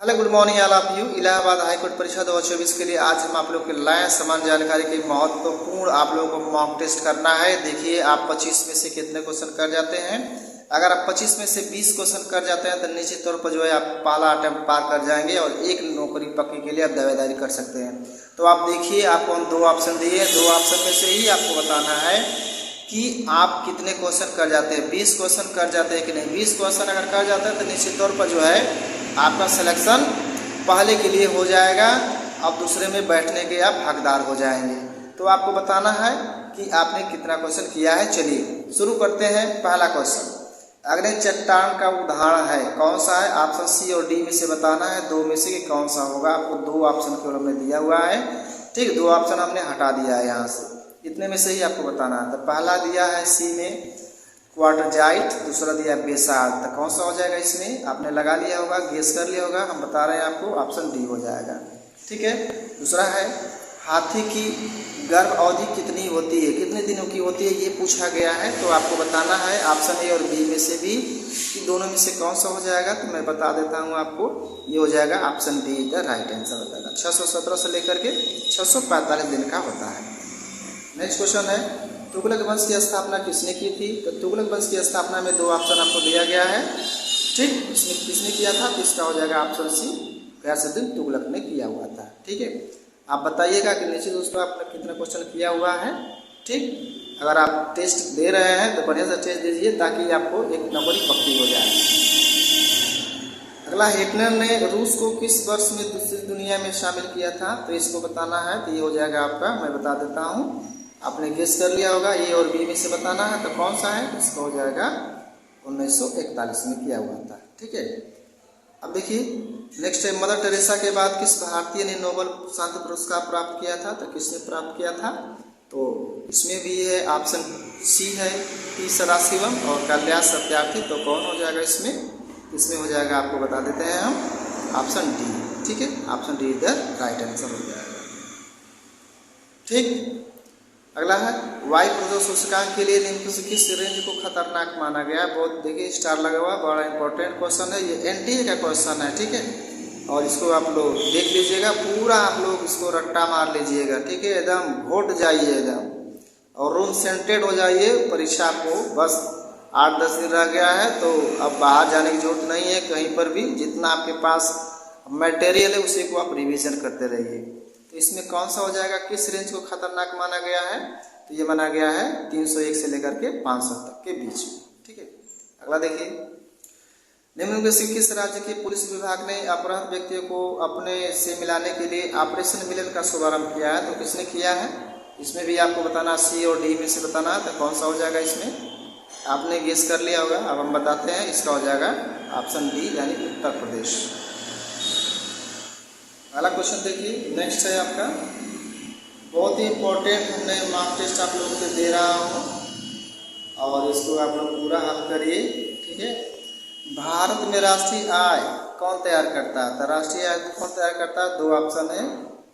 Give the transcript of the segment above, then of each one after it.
Hello good morning all of you. Allahabad high court परीक्षा 2024 के लिए आज हम आप लोग के लाए समान जानकारी की महत्वपूर्ण आप लोगों को मॉक टेस्ट करना है। देखिए आप 25 में से कितने क्वेश्चन कर जाते हैं। अगर आप 25 में से 20 क्वेश्चन कर जाते हैं तो निश्चित तौर पर जो है आप पहला अटेम्प्ट पार कर जाएंगे और एक नौकरी पक्की के लिए आप दावेदारी कर सकते हैं। तो आप देखिए आपको हम दो ऑप्शन दिए, दो ऑप्शन में से ही आपको बताना है कि आप कितने क्वेश्चन कर जाते हैं। 20 क्वेश्चन कर जाते हैं कि नहीं। 20 क्वेश्चन अगर कर जाते हैं तो निश्चित तौर पर जो है आपका सिलेक्शन पहले के लिए हो जाएगा, अब दूसरे में बैठने के आप हकदार हो जाएंगे। तो आपको बताना है कि आपने कितना क्वेश्चन किया है। चलिए शुरू करते हैं। पहला क्वेश्चन, अग्नि चट्टान का उदाहरण है, कौन सा है? ऑप्शन सी और डी में से बताना है, दो में से कि कौन सा होगा। आपको दो ऑप्शन केवल हमने दिया हुआ है, ठीक। दो ऑप्शन हमने हटा दिया है यहाँ से, इतने में से ही आपको बताना है। तो पहला दिया है सी में क्वार्टजाइट, दूसरा दिया बेसाल्ट। तो कौन सा हो जाएगा इसमें? आपने लगा लिया होगा, गेस कर लिया होगा। हम बता रहे हैं आपको, ऑप्शन डी हो जाएगा, ठीक है। दूसरा है हाथी की गर्भ अवधि कितनी होती है, कितने दिनों की होती है, ये पूछा गया है। तो आपको बताना है ऑप्शन ए और बी में से भी कि दोनों में से कौन सा हो जाएगा। तो मैं बता देता हूँ आपको, ये हो जाएगा option D the right answer हो जाएगा। 617 से लेकर के 645 दिन का होता है। नेक्स्ट क्वेश्चन है, तुगलक वंश की स्थापना किसने की थी? तो तुगलक वंश की स्थापना में दो ऑप्शन आपको दिया गया है, ठीक। इसमें किसने किया था? तो इसका हो जाएगा ऑप्शन सी, गयासुद्दीन तुगलक ने किया हुआ था, ठीक है। आप बताइएगा कि नीचे दोस्तों आपने कितना क्वेश्चन किया हुआ है, ठीक। अगर आप टेस्ट दे रहे हैं तो बढ़िया से टेस्ट दीजिए ताकि आपको एक नंबर ही पक्की हो जाए। अगला, हिटलर ने रूस को किस वर्ष में दूसरी दुनिया में शामिल किया था? तो इसको बताना है। तो ये हो जाएगा आपका, मैं बता देता हूँ, आपने गेस कर लिया होगा। ए और बी में से बताना है। तो कौन सा है? इसका हो जाएगा 1941 में किया हुआ था, ठीक है। अब देखिए नेक्स्ट है, मदर टेरेसा के बाद किस भारतीय ने नोबेल शांति पुरस्कार प्राप्त किया था? तो किसने प्राप्त किया था? तो इसमें भी है ऑप्शन सी है पी सदाशिवम और कल्याण सत्यार्थी। तो कौन हो जाएगा इसमें? इसमें हो जाएगा, आपको बता देते हैं हम, ऑप्शन डी, ठीक है। ऑप्शन डी इधर राइट आंसर हो जाएगा, ठीक। अगला है, वायु प्रदूषण सूचकांक के लिए निम्न से किस रेंज को खतरनाक माना गया? बहुत देखिए स्टार लगा हुआ, बड़ा इंपॉर्टेंट क्वेश्चन है, ये एनटीए का क्वेश्चन है, ठीक है। और इसको आप लोग देख लीजिएगा, पूरा आप लोग इसको रट्टा मार लीजिएगा, ठीक है। एकदम घोट जाइए एकदम, और रूम सेंटेड हो जाइए। परीक्षा को बस 8-10 दिन रह गया है, तो अब बाहर जाने की जरूरत नहीं है कहीं पर भी। जितना आपके पास मटेरियल है उसी को आप रिविजन करते रहिए। तो इसमें कौन सा हो जाएगा? किस रेंज को खतरनाक माना गया है? तो ये माना गया है 301 से लेकर के 500 तक के बीच में, ठीक है। अगला देखिए, निम्न में से किस राज्य के पुलिस विभाग ने अपराध व्यक्तियों को अपने से मिलाने के लिए ऑपरेशन मिलन का शुभारंभ किया है? तो किसने किया है? इसमें भी आपको बताना, सी और डी में से बताना है। तो कौन सा हो जाएगा इसमें? आपने गेस कर लिया होगा, अब हम बताते हैं। इसका हो जाएगा ऑप्शन डी यानी उत्तर प्रदेश। अगला क्वेश्चन देखिए, नेक्स्ट है आपका, बहुत ही इम्पोर्टेंट, हमने मॉक टेस्ट आप लोगों को दे रहा हूँ और इसको आप लोग पूरा हल करिए, ठीक है। भारत में राष्ट्रीय आय कौन तैयार करता है? तो राष्ट्रीय आय कौन तैयार करता है? दो ऑप्शन है,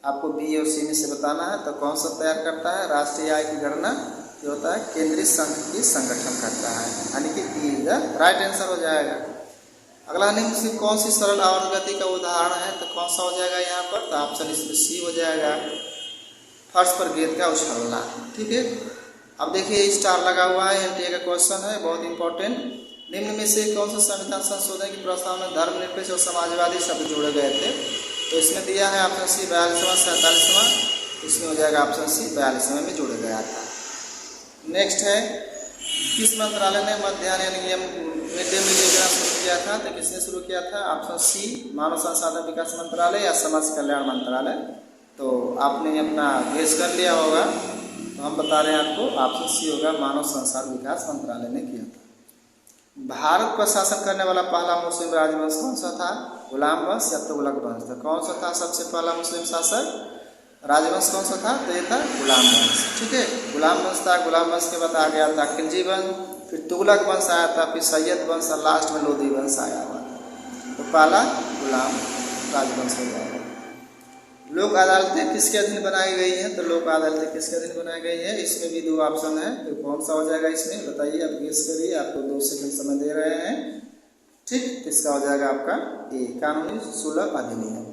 आपको बी और सी में से बताना है। तो कौन सा तैयार करता है? राष्ट्रीय आय की गणना जो होता है केंद्रीय संघ संगठन करता है, यानी कि बी इधर राइट आंसर हो जाएगा। अगला, निम्न से कौन सी सरल आवर्त गति का उदाहरण है? तो कौन सा हो जाएगा यहाँ पर? तो ऑप्शन इसमें सी हो जाएगा, फर्श पर गेंद का उछलना, ठीक है। अब देखिए स्टार लगा हुआ है, एनटीए का क्वेश्चन है, बहुत इंपॉर्टेंट। निम्न में से कौन सा संविधान संशोधन की प्रस्ताव में धर्मनिरपेक्ष और समाजवादी शब्द जोड़े गए थे? तो इसमें दिया है ऑप्शन सी 42वां 47वां। इसमें हो जाएगा ऑप्शन सी 42वां में जोड़ा गया था। नेक्स्ट है, किस मंत्रालय ने मध्याह्न यानी मिड डे मील योजना शुरू किया था? तो किसने शुरू किया था? ऑप्शन सी मानव संसाधन विकास मंत्रालय या समाज कल्याण मंत्रालय। तो आपने अपना गेस कर लिया होगा, तो हम बता रहे हैं आपको, ऑप्शन सी होगा, मानव संसाधन विकास मंत्रालय ने किया था। भारत पर शासन करने वाला पहला मुस्लिम राजवंश कौन सा था? गुलाम वंश या तुगलक वंश? तो कौन सा था सबसे पहला मुस्लिम शासक राजवंश? कौन सा था? तो ये था गुलाम वंश, ठीक है। गुलाम वंश था। गुलाम वंश के बाद आ गया था खिलजी वंश, फिर तुगलक वंश आया था, फिर सैयद वंश और लास्ट में लोधी वंश आया हुआ था। तो पहला गुलाम राजवंश हो जाएगा। लोक अदालतें किसके अधीन बनाई गई हैं? तो लोक अदालतें किसके अधीन बनाई गई है? इसमें भी दो ऑप्शन है, तो कौन सा हो जाएगा इसमें? बताइए, आप गेस करिए, आपको 2 सेकंड समय दे रहे हैं। ठीक, तो इसका हो जाएगा आपका ए, कानूनी सुलभ अधिनियम।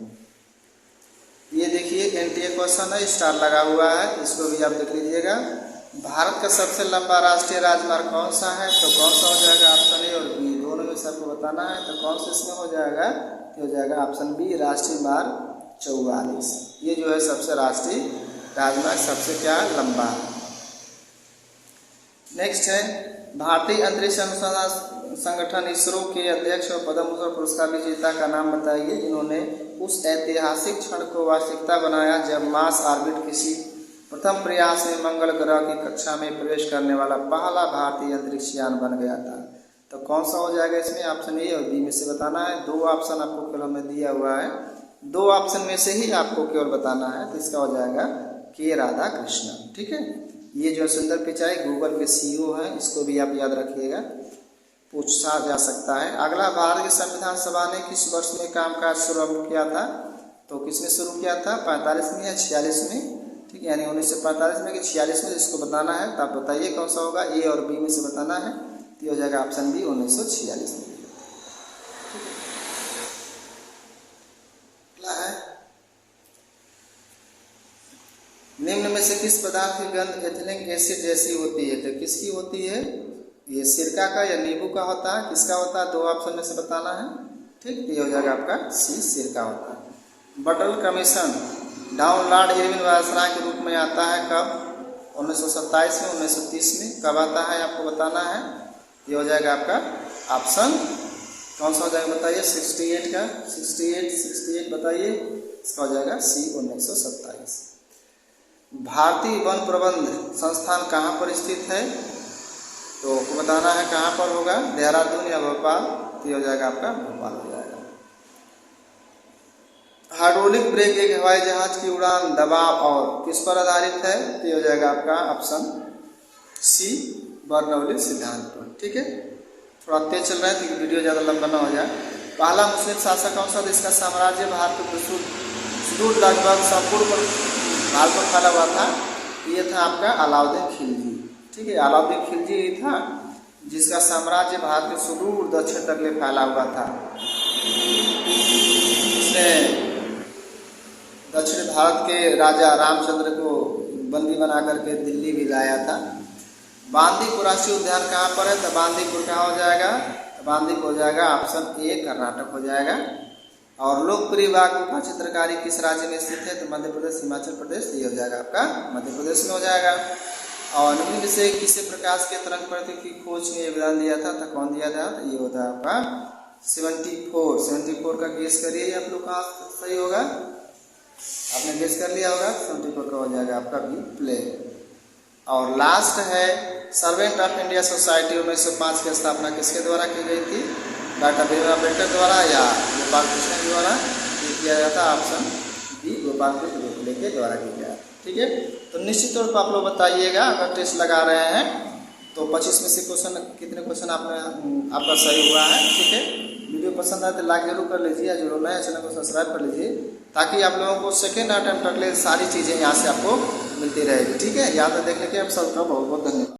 ये देखिए एनटीए क्वेश्चन है, स्टार लगा हुआ है, इसको भी आप देख लीजिएगा। भारत का सबसे लंबा राष्ट्रीय राजमार्ग कौन सा है? तो कौन सा हो जाएगा? ऑप्शन ए और बी दोनों में से आपको बताना है। तो कौन सा इसमें हो जाएगा? तो हो जाएगा ऑप्शन बी, राष्ट्रीय मार्ग 44। ये जो है सबसे राष्ट्रीय राजमार्ग सबसे क्या लंबा है। नेक्स्ट है भारतीय अंतरिक्ष अनुसंधान संगठन इसरो के अध्यक्ष और पद्म भूषण पुरस्कार विजेता का नाम बताइए जिन्होंने उस ऐतिहासिक क्षण को वास्तविकता बनाया जब मार्स ऑर्बिट किसी प्रथम प्रयास में मंगल ग्रह की कक्षा में प्रवेश करने वाला पहला भारतीय अंतरिक्ष यान बन गया था। तो कौन सा हो जाएगा इसमें? ऑप्शन ए और बी में से बताना है। दो ऑप्शन आपको केवल में दिया हुआ है, दो ऑप्शन में से ही आपको केवल बताना है। तो इसका हो जाएगा के राधा कृष्णन। ठीक है, ये जो सुंदर पिचाई गूगल के सीईओ हैं, इसको भी आप याद रखिएगा, पूछा जा सकता है। अगला, भारत के संविधान सभा ने किस वर्ष में कामकाज शुरू किया था? तो किसमें शुरू किया था? 45 में या 46 में? ठीक है, यानी 1945 में कि 46 में, इसको बताना है। तो आप बताइए कौन सा होगा, ए और बी में से बताना है। तो हो जाएगा ऑप्शन बी, 1946 में। निम्न में से किस पदार्थ की गंध एथिलिक एसिड जैसी होती है? तो किसकी होती है? ये सिरका का या नींबू का होता है? किसका होता है? दो ऑप्शन में से बताना है। ठीक, ये हो जाएगा आपका सी, सिरका होता है। बटल commission down Lord Irwin viceroy के रूप में आता है कब? 1927 में, 1930 में। कब आता है आपको बताना है। ये हो जाएगा आपका ऑप्शन कौन सा हो जाएगा बताइए? 68 का, 68 बताइए। इसका हो जाएगा सी, 1927। भारतीय वन प्रबंध संस्थान कहाँ पर स्थित है? तो बताना है कहाँ पर होगा, देहरादून या भोपाल? तो हो जाएगा आपका भोपाल हो जाएगा। हाइड्रोलिक ब्रेक एक हवाई जहाज की उड़ान दबाव और किस पर आधारित है? तो हो जाएगा आपका ऑप्शन सी, बर्नौली सिद्धांत पर। ठीक है, थोड़ा तेज चल रहा है तो वीडियो ज़्यादा लंबा ना हो जाए। पहला मुस्लिम शासक कौन सा था? इसका साम्राज्य भारत के सुदूर लगभग संपूर्ण भारत पर फैला हुआ था। ये था आपका अलाउद्दीन खिलजी। ठीक है, अलाउद्दीन खिलजी ही था जिसका साम्राज्य भारत के सुदूर दक्षिण तक ले फैला हुआ था। उसने दक्षिण भारत के राजा रामचंद्र को बंदी बना करके दिल्ली भी लाया था। बांदीपुर राष्ट्रीय उद्यान कहाँ पर है? तो बांदीपुर कहाँ हो जाएगा? तो बांदीपुर हो जाएगा ऑप्शन ए, कर्नाटक हो जाएगा। और लोकप्रिय बाघ गुफा चित्रकारी किस राज्य में स्थित है? तो मध्य प्रदेश, हिमाचल प्रदेश। ये हो जाएगा आपका मध्य प्रदेश में हो जाएगा। और निम्न से किसे प्रकाश के तरंग प्रतिक की खोज में योगदान दिया था? तो कौन दिया था? तो ये होता है आपका 74 का गेस करिए आप लोग, कहाँ सही होगा? आपने गेस कर लिया होगा, 74 का हो जाएगा आपका बी, प्ले। और लास्ट है सर्वेंट ऑफ इंडिया सोसाइटी 1905 की स्थापना किसके द्वारा की गई थी? डॉक्टर भीमराव अम्बेडकर द्वारा या गोपाल कृष्ण द्वारा किया जाता? ऑप्शन बी, गोपाल कृष्ण गोखले के द्वारा किया गया। ठीक है, तो निश्चित तौर पर आप लोग बताइएगा अगर टेस्ट लगा रहे हैं तो 25 में से क्वेश्चन कितने क्वेश्चन आपका सही हुआ है। ठीक है, वीडियो पसंद आए तो लाइक जरूर कर लीजिए, जरूर नए चैनल को सब्सक्राइब कर लीजिए ताकि आप लोगों को सेकेंड अटेम्प्ट तक ले सारी चीज़ें यहाँ से आपको मिलती रहेगी। ठीक है, यहाँ तक देखने के आप सबका बहुत बहुत धन्यवाद।